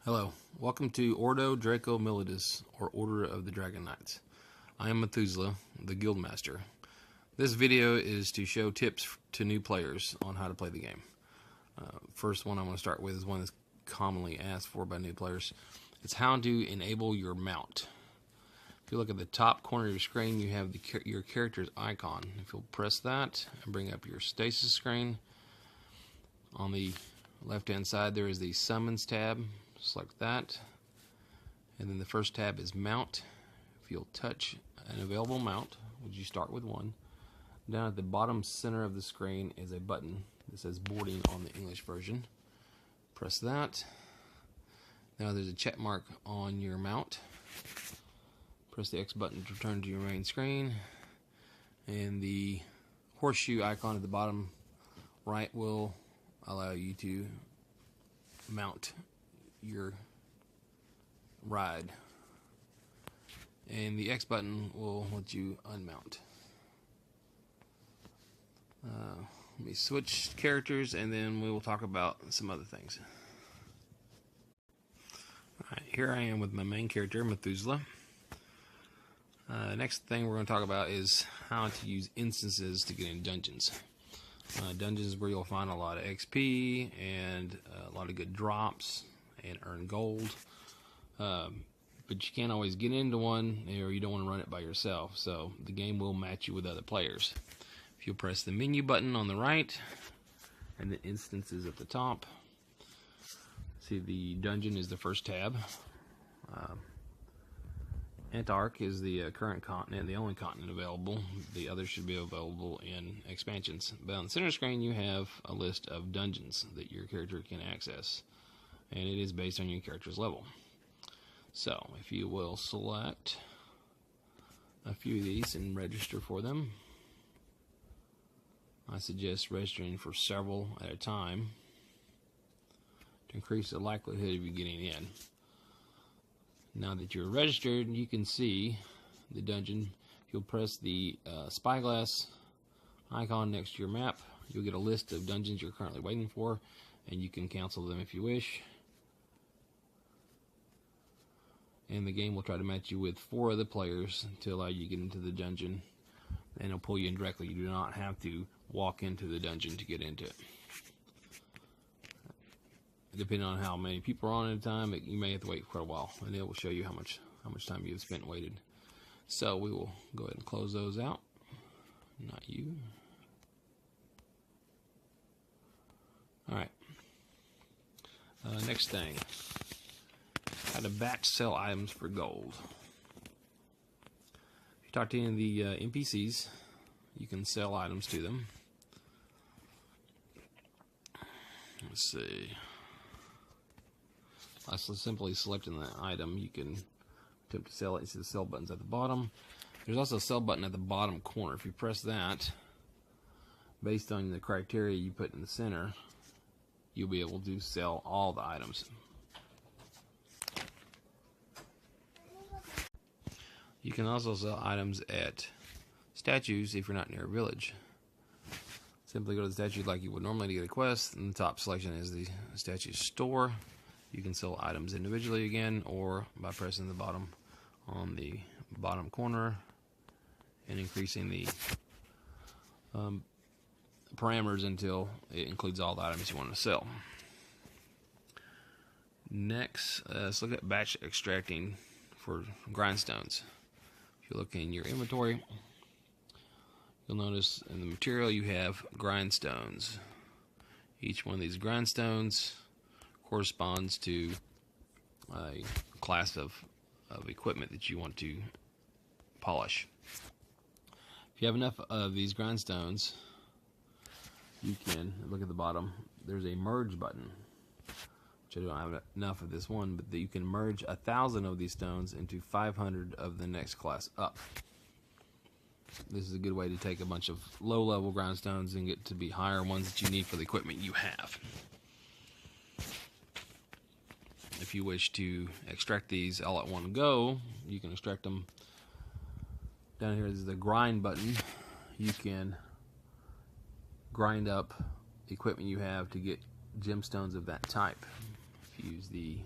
Hello, welcome to Ordo Draco Milidus, or Order of the Dragon Knights. I am Methuselah, the Guildmaster. This video is to show tips to new players on how to play the game. First one I want to start with is one that's commonly asked for by new players. It's how to enable your mount. If you look at the top corner of your screen, you have your character's icon. If you'll press that and bring up your stasis screen, on the left hand side there is the Summons tab. Select that, and then the first tab is Mount. If you'll touch an available mount, which you start with one, down at the bottom center of the screen is a button that says Boarding on the English version. Press that. Now there's a check mark on your mount. Press the X button to return to your main screen, and the horseshoe icon at the bottom right will allow you to mount your ride, and the X button will let you unmount. Let me switch characters and then we will talk about some other things. Alright, here I am with my main character, Methuselah. Next thing we're going to talk about is how to use instances to get in dungeons. Dungeons where you'll find a lot of XP and a lot of good drops and earn gold, but you can't always get into one, or you don't want to run it by yourself, so the game will match you with other players. If you'll press the menu button on the right and the instances at the top, see the dungeon is the first tab. Antark is the current continent, the only continent available. The others should be available in expansions. But on the center screen you have a list of dungeons that your character can access, and it is based on your character's level. So if you will select a few of these and register for them, I suggest registering for several at a time to increase the likelihood of you getting in. Now that you're registered, you can see the dungeon. If you'll press the spyglass icon next to your map, you'll get a list of dungeons you're currently waiting for, and you can cancel them if you wish. And the game will try to match you with 4 other players to allow you to get into the dungeon, and it'll pull you in directly. You do not have to walk into the dungeon to get into it. Depending on how many people are on at a time, you may have to wait for quite a while, and it will show you how much time you've spent waited. So we will go ahead and close those out. Not you. Alright. Next thing. How to batch sell items for gold. If you talk to any of the NPCs, you can sell items to them. Let's see. By simply selecting the item, you can attempt to sell it. You see the sell buttons at the bottom. There's also a sell button at the bottom corner. If you press that, based on the criteria you put in the center, you'll be able to sell all the items. You can also sell items at statues if you're not near a village. Simply go to the statue like you would normally to get a quest, and the top selection is the statue store. You can sell items individually again, or by pressing the bottom on the bottom corner and increasing the parameters until it includes all the items you want to sell. Next, let's look at batch extracting for grindstones. If you look in your inventory, you'll notice in the material you have grindstones. Each one of these grindstones corresponds to a class of equipment that you want to polish. If you have enough of these grindstones, you can look at the bottom. There's a merge button, which I don't have enough of this one, but you can merge 1,000 of these stones into 500 of the next class up. This is a good way to take a bunch of low-level grindstones and get to be higher ones that you need for the equipment you have. If you wish to extract these all at one go, you can extract them. Down here is the grind button. You can grind up equipment you have to get gemstones of that type. If you use the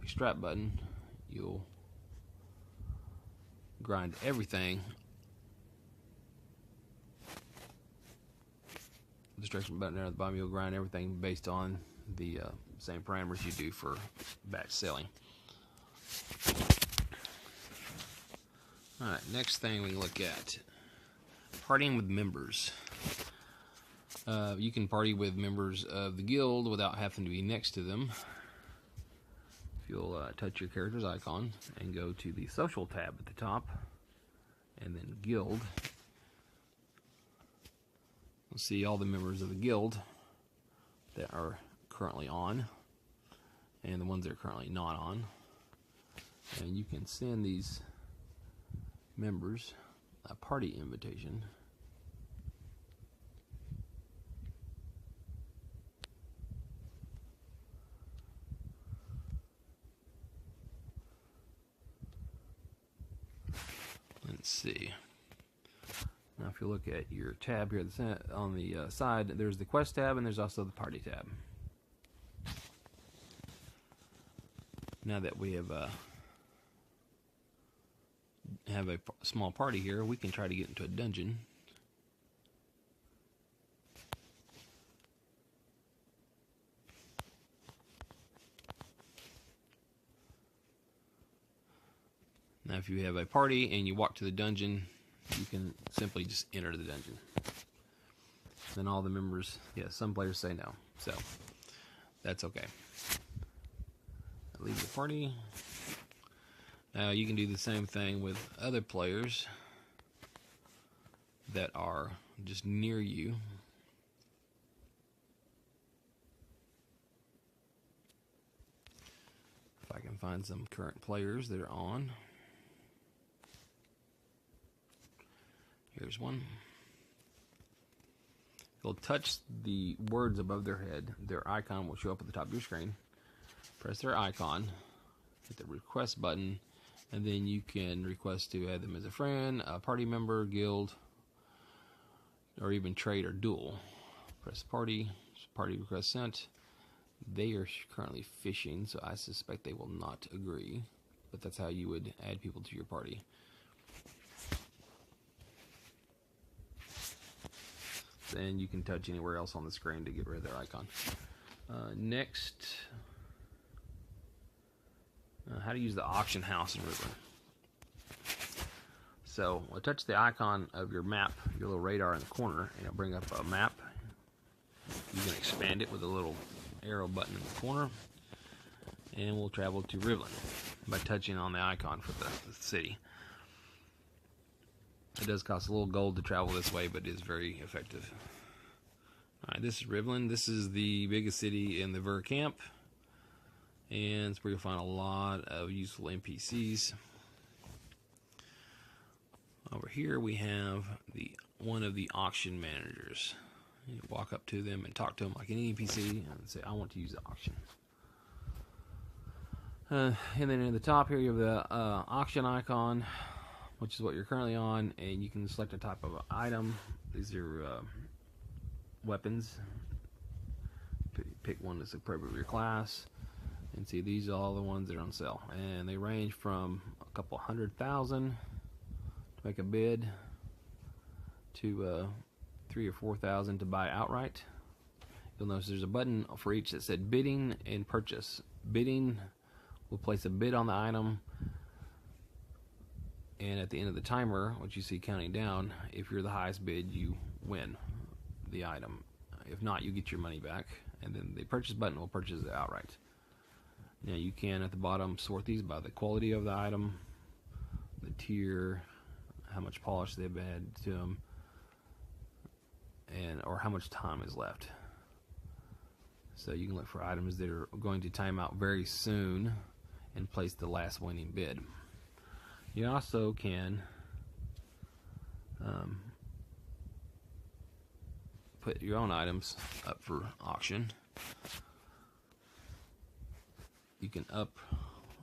extract button, you'll grind everything. The destruction button there at the bottom, you'll grind everything based on the same parameters you do for batch selling. Alright, next thing we look at, partying with members. You can party with members of the guild without having to be next to them. If you'll touch your character's icon and go to the social tab at the top, and then guild, you'll see all the members of the guild that are currently on, and the ones that are currently not on. And you can send these members a party invitation. Let's see. Now if you look at your tab here on the side, there's the quest tab and there's also the party tab. Now that we have a small party here, we can try to get into a dungeon. Now if you have a party and you walk to the dungeon, you can simply just enter the dungeon. Then all the members, some players say no, so that's okay. Leave the party. Now you can do the same thing with other players that are just near you. If I can find some current players that are on. Here's one. You'll touch the words above their head. Their icon will show up at the top of your screen. Press their icon, hit the request button, and then you can request to add them as a friend, a party member, guild, or even trade or duel. Press party request sent. They are currently fishing, so I suspect they will not agree, but that's how you would add people to your party. And you can touch anywhere else on the screen to get rid of their icon. Next, how to use the auction house in River. So we'll touch the icon of your map, your little radar in the corner, and it'll bring up a map. You can expand it with a little arrow button in the corner, and we'll travel to Rivlin by touching on the icon for the city. It does cost a little gold to travel this way, but it is very effective. Alright, this is Rivlin. This is the biggest city in the Ver camp, and it's where you'll find a lot of useful NPCs. Over here we have one of the auction managers. You walk up to them and talk to them like an NPC and say, I want to use the auction. And then in the top here you have the auction icon, which is what you're currently on, and you can select a type of item. These are weapons. Pick one that's appropriate for your class, and see these are all the ones that are on sale, and they range from a couple 100,000 to make a bid to 3,000 or 4,000 to buy outright. You'll notice there's a button for each that said bidding and purchase. Bidding will place a bid on the item, and at the end of the timer, which you see counting down, if you're the highest bid, you win the item. If not, you get your money back, and then the purchase button will purchase it outright. Now you can at the bottom sort these by the quality of the item, the tier, how much polish they've had to them, or how much time is left. So you can look for items that are going to time out very soon and place the last winning bid. You also can put your own items up for auction. You can up,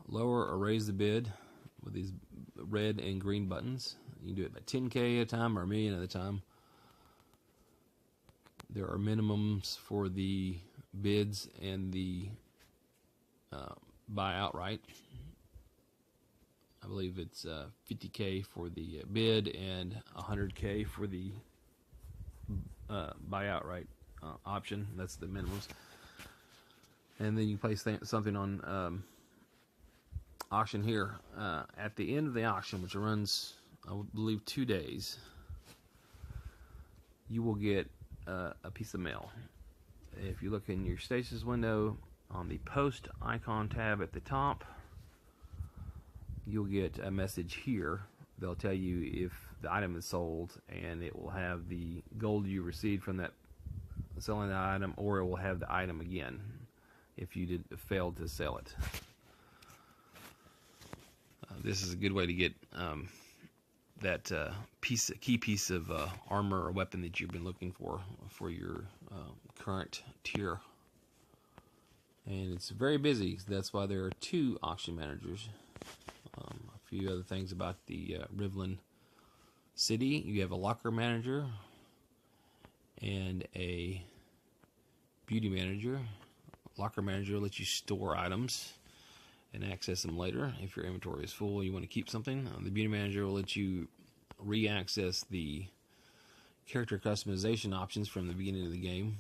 lower, or raise the bid with these red and green buttons. You can do it by 10K at a time or a million at a time. There are minimums for the bids and the buy outright. I believe it's $50K for the bid and $100K for the buy outright option. That's the minimums. And then you place something on auction here. At the end of the auction, which runs, I believe, 2 days, you will get a piece of mail. If you look in your status window on the post icon tab at the top, you'll get a message here. They'll tell you if the item is sold, and it will have the gold you received from that selling that item, or it will have the item again if you failed to sell it. This is a good way to get that key piece of armor or weapon that you've been looking for your current tier. And it's very busy. That's why there are 2 auction managers. A few other things about the Rivlin City: you have a locker manager and a beauty manager. Locker manager lets you store items and access them later. If your inventory is full, you want to keep something. The beauty manager will let you re-access the character customization options from the beginning of the game.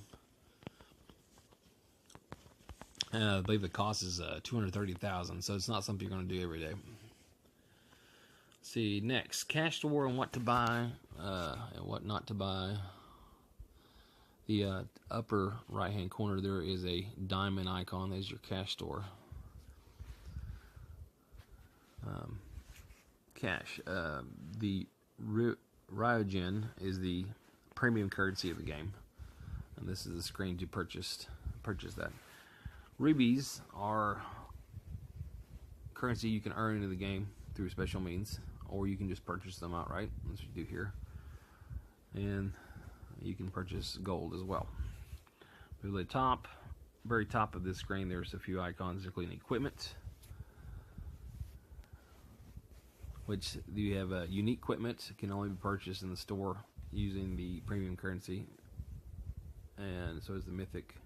I believe the cost is $230,000, so it's not something you're going to do every day. Let's see, next, cash store and what to buy and what not to buy. The upper right-hand corner there is a diamond icon. There's your cash store. Cash. The Ryogen is the premium currency of the game, and this is the screen to purchase that. Rubies are currency you can earn into the game through special means, or you can just purchase them outright, as you do here. And you can purchase gold as well. To the top, very top of this screen, there's a few icons, including equipment, which you have unique equipment can only be purchased in the store using the premium currency, and so is the mythic.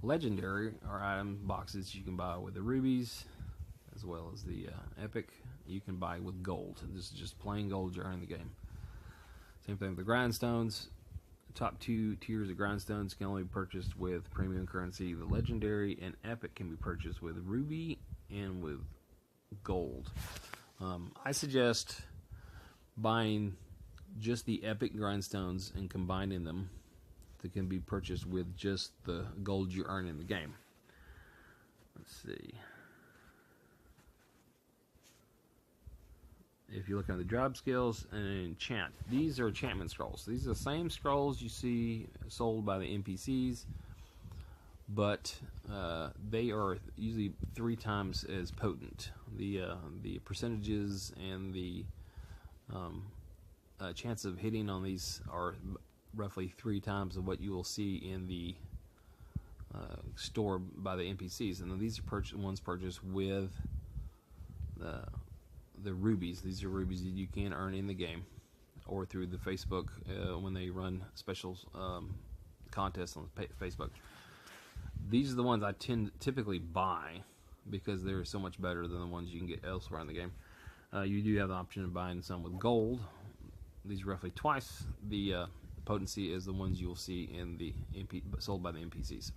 Legendary are item boxes you can buy with the rubies, as well as the epic you can buy with gold. This is just plain gold you earn in the game. Same thing with the grindstones. The top 2 tiers of grindstones can only be purchased with premium currency. The legendary and epic can be purchased with ruby and with gold. I suggest buying just the epic grindstones and combining them that can be purchased with just the gold you earn in the game. Let's see. If you look at the job skills and enchant, these are enchantment scrolls. These are the same scrolls you see sold by the NPCs, but they are usually 3 times as potent. The percentages and the chance of hitting on these are roughly 3 times of what you will see in the store by the NPCs, and then these are ones purchased with the rubies. These are rubies that you can earn in the game, or through the Facebook when they run special contests on Facebook. These are the ones I typically buy because they're so much better than the ones you can get elsewhere in the game. You do have the option of buying some with gold. These are roughly twice the potency as the ones you'll see in the sold by the NPCs.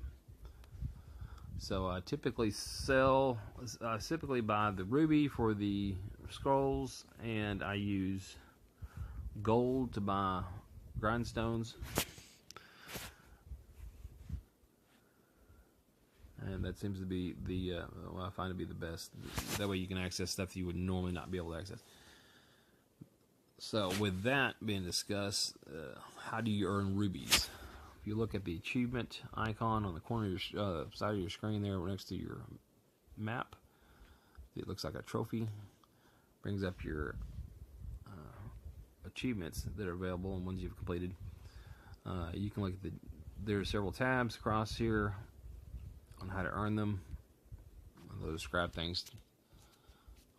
So I typically buy the ruby for the scrolls, and I use gold to buy grindstones, and that seems to be the what I find to be the best. That way you can access stuff you would normally not be able to access. So with that being discussed, how do you earn rubies? If you look at the achievement icon on the corner of your side of your screen there next to your map, it looks like a trophy. Brings up your achievements that are available and ones you've completed. You can look at there are several tabs across here on how to earn them. Those describe things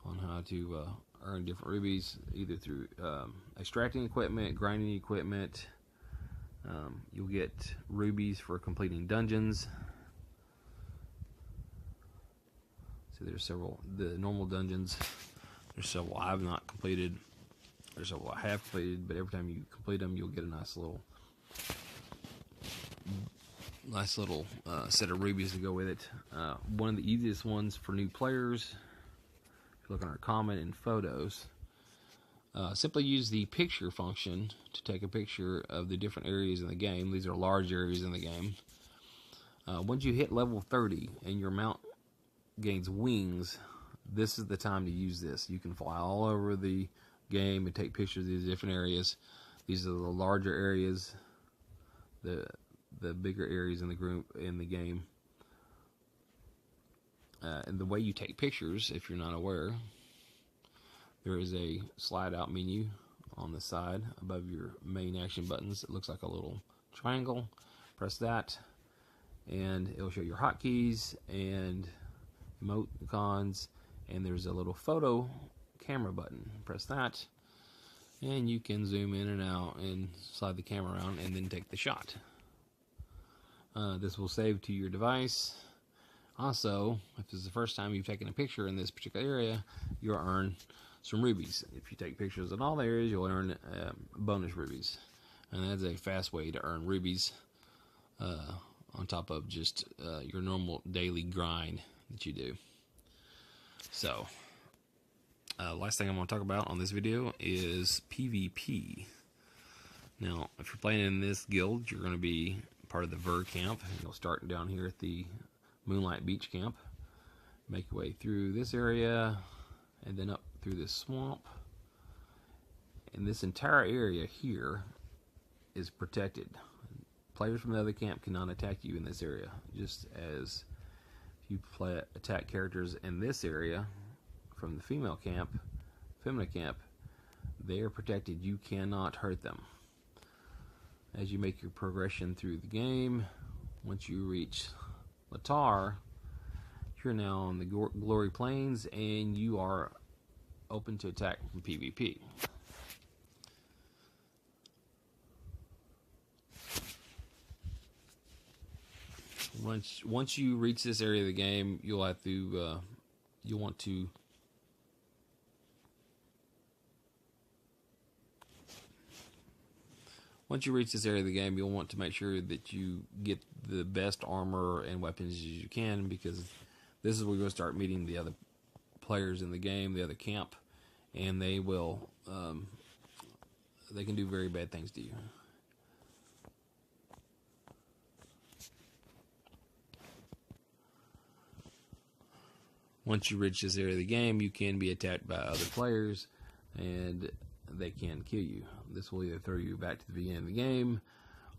on how to earn different rubies, either through extracting equipment, grinding equipment. You'll get rubies for completing dungeons. So there's several, the normal dungeons, there's several I have not completed, there's several I have completed, but every time you complete them, you'll get a nice little set of rubies to go with it. One of the easiest ones for new players, if you look on our comment and photos, simply use the picture function to take a picture of the different areas in the game. These are large areas in the game. Once you hit level 30 and your mount gains wings, this is the time to use this. You can fly all over the game and take pictures of these different areas. These are the larger areas, the bigger areas in the game. And the way you take pictures, if you're not aware, there is a slide out menu on the side above your main action buttons. It looks like a little triangle. Press that and it'll show your hotkeys and emoticons, and there's a little photo camera button. Press that and you can zoom in and out and slide the camera around and then take the shot. This will save to your device. Also, if this is the first time you've taken a picture in this particular area, you'll earn some rubies. If you take pictures in all the areas, you'll earn bonus rubies. And that's a fast way to earn rubies on top of just your normal daily grind that you do. So, last thing I'm going to talk about on this video is PvP. Now, if you're playing in this guild, you're going to be part of the Ver camp. You'll start down here at the Moonlight Beach camp, make your way through this area, and then up through this swamp. And this entire area here is protected. Players from the other camp cannot attack you in this area. Just as if you attack characters in this area from the feminine camp, they are protected. You cannot hurt them. As you make your progression through the game, once you reach Latar, you're now on the Glory Plains and you are open to attack from PvP. Once you reach this area of the game, you'll have to once you reach this area of the game, you'll want to make sure that you get the best armor and weapons as you can, because this is where you'll start meeting the other players in the game, the other camp, and they will they can do very bad things to you. Once you reach this area of the game, you can be attacked by other players, and they can kill you. This will either throw you back to the beginning of the game,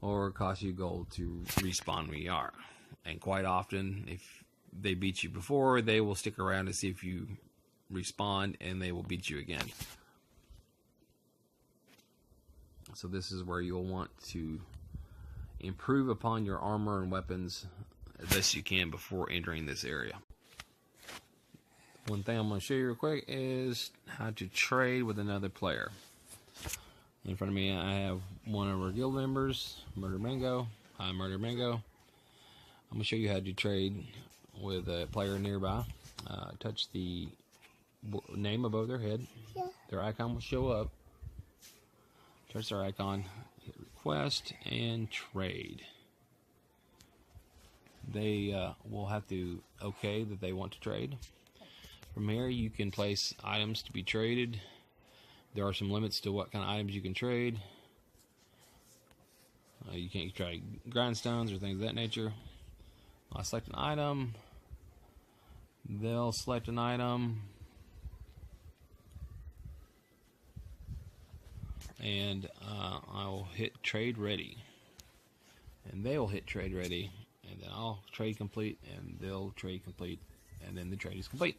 or cost you gold to respawn where you are. And quite often, if they beat you before, they will stick around to see if you respawn, and they will beat you again. So this is where you'll want to improve upon your armor and weapons as best you can before entering this area. One thing I'm going to show you real quick is how to trade with another player. In front of me I have one of our guild members, Murder Mango. Hi, Murder Mango. I'm going to show you how to trade with a player nearby. Touch the name above their head. Yeah. Their icon will show up. Touch their icon, hit request, and trade. They will have to okay that they want to trade. From here, you can place items to be traded. There are some limits to what kind of items you can trade. You can't trade grindstones or things of that nature. I select an item. They'll select an item. And I will hit trade ready. And they will hit trade ready. And then I'll trade complete, and they'll trade complete. And then the trade is complete.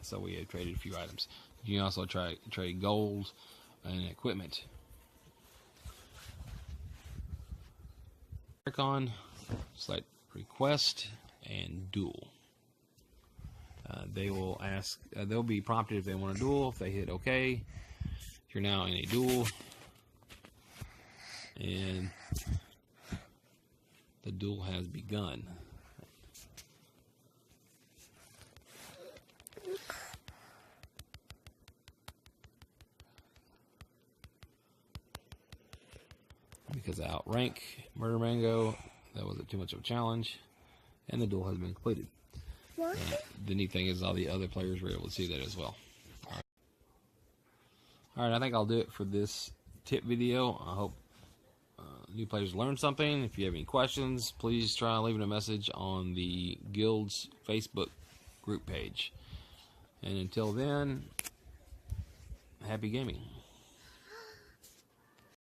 So we have traded a few items. You can also trade gold and equipment. Icon, select request and duel. They will ask. They'll be prompted if they want a duel. If they hit OK, you're now in a duel, and the duel has begun. because I outrank Murder Mango. That wasn't too much of a challenge, and the duel has been completed. The neat thing is all the other players were able to see that as well. Alright, I think I'll do it for this tip video. I hope new players learn something. If you have any questions, please try leaving a message on the Guild's Facebook group page. And until then, happy gaming.